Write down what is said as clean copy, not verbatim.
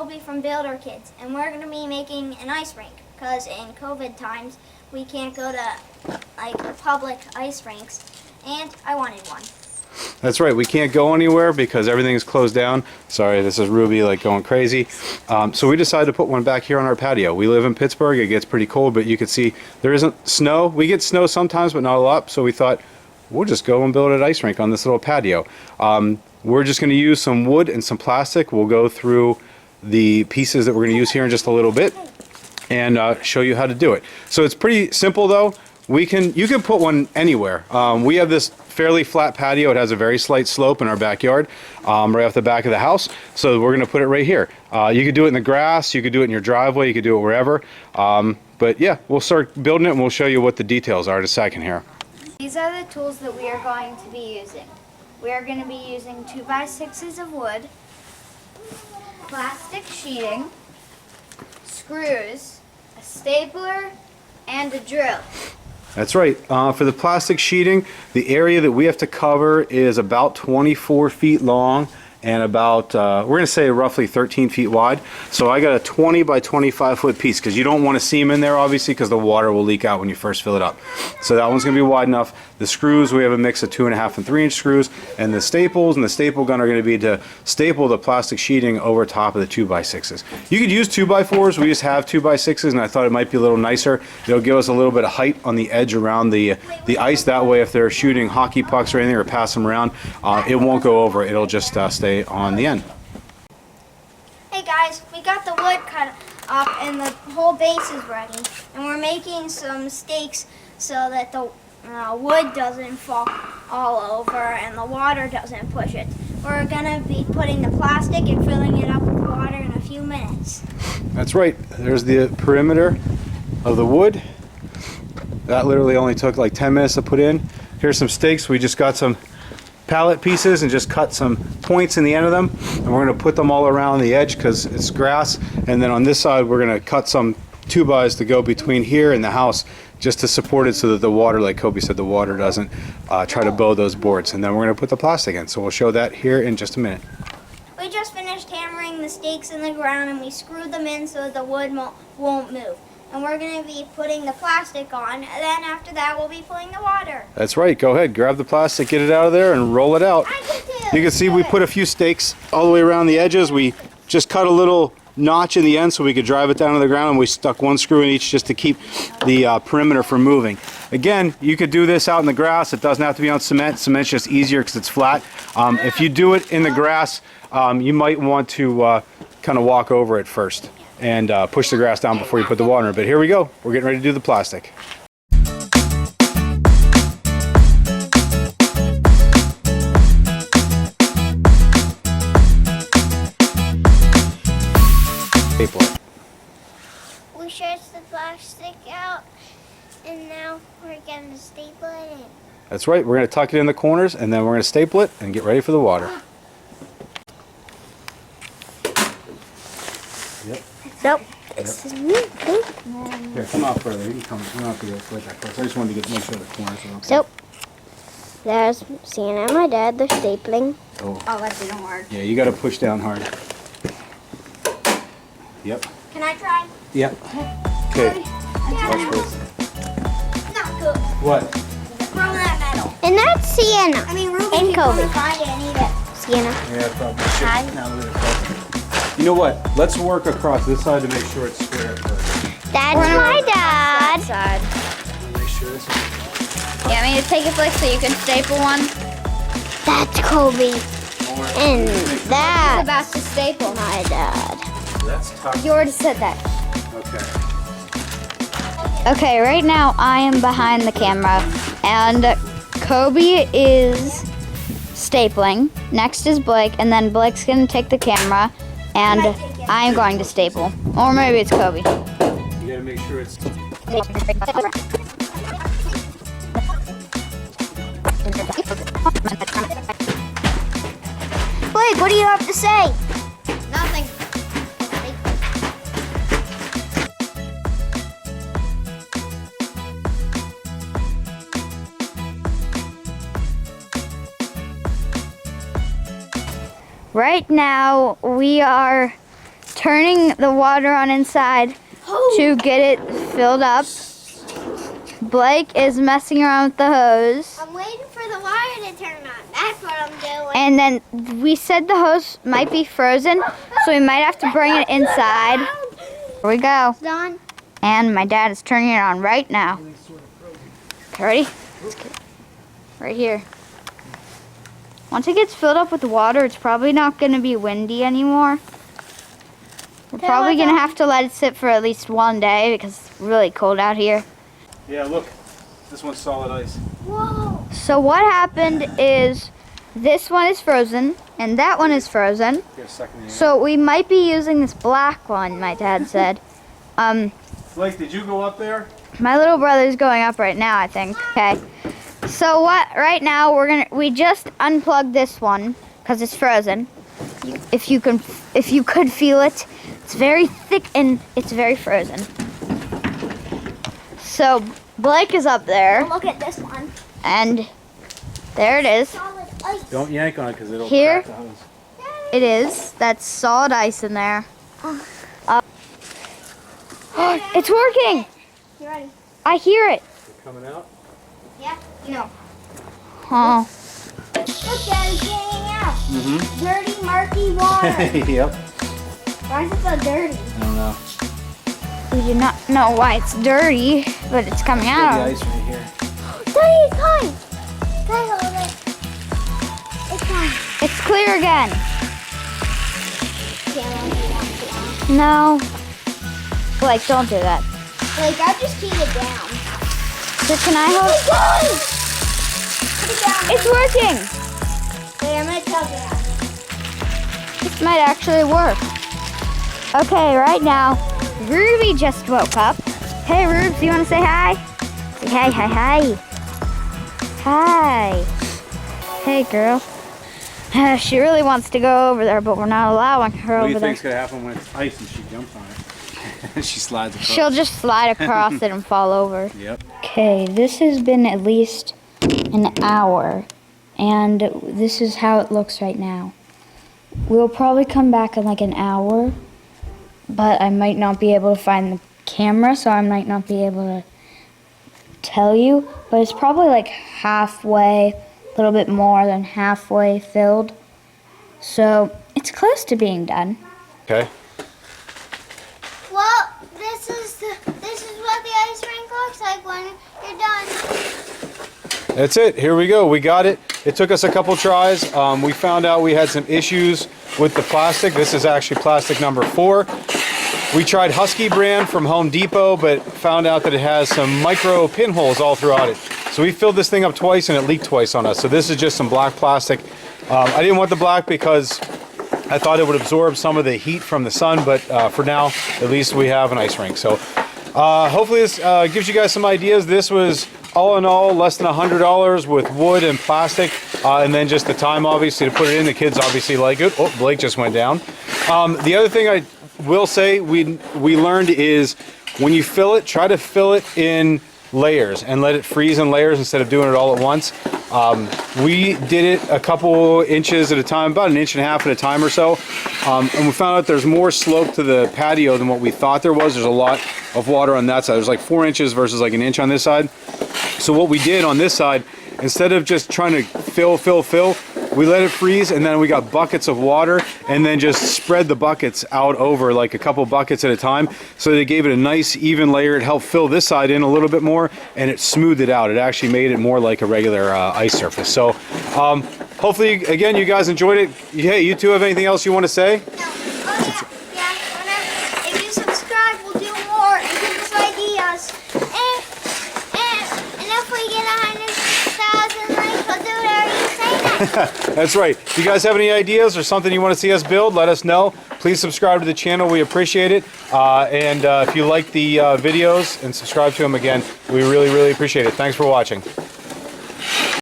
Kobe from Builder Kids, and we're going to be making an ice rink because in COVID times we can't go to like public ice rinks, and I wanted one. That's right, we can't go anywhere because everything is closed down. Sorry, this is Ruby like going crazy. So we decided to put one back here on our patio. We live in Pittsburgh, it gets pretty cold, but you can see there isn't snow. We get snow sometimes, but not a lot, so we thought we'll just go and build an ice rink on this little patio. We're just going to use some wood and some plastic. We'll go through the pieces that we're going to use here in just a little bit and show you how to do it. So it's pretty simple though. You can put one anywhere. We have this fairly flat patio. It has a very slight slope in our backyard, right off the back of the house. So we're going to put it right here. You could do it in the grass. You could do it in your driveway. You could do it wherever. But yeah, we'll start building it and we'll show you what the details are in a second here. These are the tools that we are going to be using. We are going to be using 2x6s of wood, plastic sheeting, screws, a stapler, and a drill. That's right. For the plastic sheeting, the area that we have to cover is about 24 feet long and about, we're going to say roughly 13 feet wide. So I got a 20 by 25 foot piece because you don't want a seam in there obviously because the water will leak out when you first fill it up. So that one's going to be wide enough. The screws, we have a mix of 2.5 and 3 inch screws, and the staples and the staple gun are going to be to staple the plastic sheeting over top of the 2x6s. You could use 2x4s, we just have 2x6s and I thought it might be a little nicer. It'll give us a little bit of height on the edge around the ice. That way if they're shooting hockey pucks or anything or pass them around, it won't go over. It'll just stay on the end. Hey guys, we got the wood cut up and the whole base is ready. And we're making some stakes so that the wood doesn't fall all over and the water doesn't push it. We're going to be putting the plastic and filling it up with water in a few minutes. That's right. There's the perimeter of the wood. That literally only took like 10 minutes to put in. Here's some stakes. We just got some pallet pieces and just cut some points in the end of them, and we're going to put them all around the edge because it's grass. And then on this side we're going to cut some 2x to go between here and the house just to support it so that the water, like Kobe said, the water doesn't try to bow those boards. And then we're going to put the plastic in, so we'll show that here in just a minute. We just finished hammering the stakes in the ground and we screwed them in so that the wood won't move. And we're going to be putting the plastic on, and then after that we'll be putting the water. That's right. Go ahead, grab the plastic, get it out of there, and roll it out. You can see we put a few stakes all the way around the edges. We just cut a little notch in the end so we could drive it down to the ground, and we stuck one screw in each just to keep the perimeter from moving. Again, you could do this out in the grass. It doesn't have to be on cement. Cement's just easier because it's flat. If you do it in the grass, you might want to kind of walk over it first and push the grass down before you put the water in. But here we go. We're getting ready to do the plastic. We stretched the plastic out, and now we're going to staple it in. That's right. We're going to tuck it in the corners, and then we're going to staple it and get ready for the water. Yep. Nope. Here, come out further. You can come. You don't have to go quite that close. I just wanted to make sure the corners are okay. So, there's Sienna and my dad. They're stapling. Oh, that didn't work. yeah, you got to push down hard. Yep. Can I try? Yep. Okay. Yeah, Watch this. not good. What? Throw that metal. And that's Sienna. I mean, Ruby And can come Kobe. and find it and eat it. Sienna. Yeah, probably. Hi. Now that it's open. You know what? Let's work across this side to make sure it's square first. That's my dad. Side. Make sure this is... You want me to take a flick so you can staple one? That's Kobe. And I'm that's about to staple. my dad. That's tough. You already said that. Okay. Okay, right now I am behind the camera and Kobe is stapling. Next is Blake, and then Blake's gonna take the camera and I am going to staple. Or maybe it's Kobe. You gotta make sure it's... Blake, what do you have to say? Nothing. Right now we are turning the water on inside to get it filled up. Blake is messing around with the hose. I'm waiting for the water to turn on. That's what I'm doing. And then we said the hose might be frozen, so we might have to bring it inside. Here we go. Done. And my dad is turning it on right now. Okay, ready? Right here. Once it gets filled up with water, it's probably not going to be windy anymore. We're probably going to have to let it sit for at least one day because it's really cold out here. Yeah, look. This one's solid ice. Whoa. So what happened is this one is frozen and that one is frozen. Get a second here. So we might be using this black one, my dad said. Blake, did you go up there? My little brother's going up right now, I think. Okay. So what? Right now we just unplugged this one because it's frozen. If you could feel it, it's very thick and it's very frozen. So Blake is up there, Look at this one. and there it is. Solid ice. Don't yank on it because it'll Here? crack the hose. It is. That's solid ice in there. It's working. You ready? I hear it. It's coming out. Yeah. No. Oh. Look, Daddy's getting out. Mm-hmm. Dirty, murky water. Yep. Why is it so dirty? I don't know. We do not know why it's dirty, but it's coming The out. ice right here. Daddy, it's coming. Daddy, hold it. It's coming. It's clear again. Can't let it out. No. Blake, don't do that. Like, I just keep it down. So can I hold? Put it down. It's working. Wait, I'm gonna tug it out. This might actually work. Okay, right now, Ruby just woke up. Hey, Rubes, you want to say hi? Say hi, hi, hi. Hi. Hey, girl. She really wants to go over there, but we're not allowing her What do over you there. think's gonna happen when it's ice and she jumps on it? She slides across. She'll just slide across it and fall over. Yep. Okay, this has been at least an hour, and this is how it looks right now. We'll probably come back in like an hour, but I might not be able to find the camera, so I might not be able to tell you, but it's probably like halfway, a little bit more than halfway filled. So it's close to being done. Okay. Well, this is what the ice rink looks like when you're done. That's it. Here we go. We got it. It took us a couple tries. We found out we had some issues with the plastic. This is actually plastic number 4. We tried Husky brand from Home Depot, but found out that it has some micro pinholes all throughout it. So we filled this thing up twice and it leaked twice on us. So this is just some black plastic. I didn't want the black because I thought it would absorb some of the heat from the sun, but for now, at least we have an ice rink. So hopefully this gives you guys some ideas. This was all in all less than $100 with wood and plastic, and then just the time obviously to put it in. The kids obviously like it. Oh, Blake just went down. The other thing I will say we learned is when you fill it, try to fill it in layers and let it freeze in layers instead of doing it all at once. We did it a couple inches at a time, about 1.5 inches at a time or so, and we found out there's more slope to the patio than what we thought there was. There's a lot of water on that side. There's like 4 inches versus like 1 inch on this side. So what we did on this side, instead of just trying to fill, we let it freeze, and then we got buckets of water and then just spread the buckets out over like a couple buckets at a time. So they gave it a nice even layer. It helped fill this side in a little bit more, and it smoothed it out. It actually made it more like a regular ice surface. So hopefully, again, you guys enjoyed it. Hey, you two have anything else you want to say? No. Oh yeah. Whenever if you subscribe, we'll do more and give us ideas. And if we get 100,000 likes, we'll do whatever you say next. That's right. If you guys have any ideas or something you want to see us build, let us know. Please subscribe to the channel. We appreciate it. And if you like the videos and subscribe to them again, we really, really appreciate it. Thanks for watching.